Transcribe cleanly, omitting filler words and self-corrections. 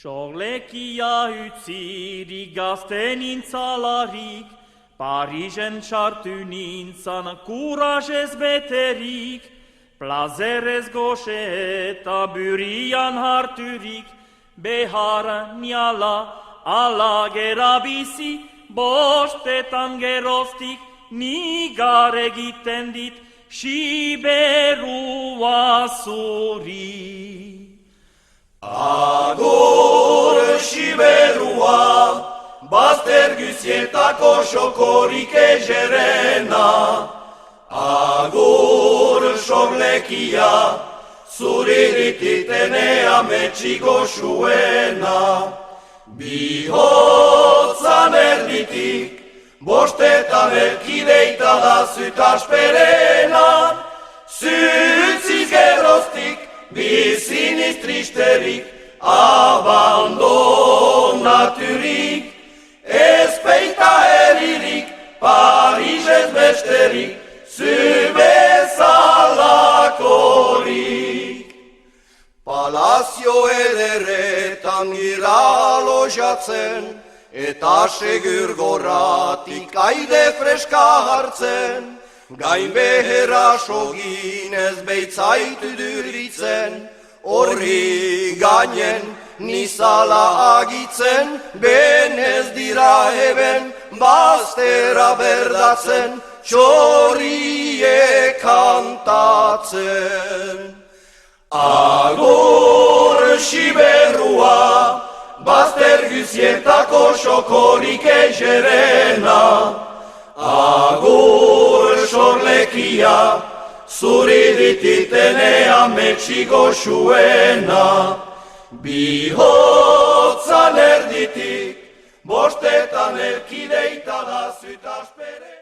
Sorlekia utzirik gazten intzalarik, Parisen sartu nintzan kuražez beterik, plazerez goxe eta burian harturik, behar niala ala gera bizi, bostetan geroztik nigar egiten dit, siberua zuri. Agur siberua, bazter guzietako xokorik egerena. Agur sorlekia, zurirititene ametxiko suena. Bihotzan erditik, bostetan erkideita da zutasperena. Zutziz geroztik, biziniz tristerik, abandonaturik, ezpeita eririk, Parisez besterik, zubezalakorik. Palazio ederretan gira lojatzen, eta segur goratik aide freska hartzen, gain beherra soginez beitzaitu duritzen, horri gainen nizala agitzen, benez dira eben baztera berdatzen, txorrie kantatzen. Agur siberua, bazter guzietako xokorik egerena. Agur sorlekia, zuridititene ametxiko suena. Bihotzan erditik, bostetan erkideita da zutaspere.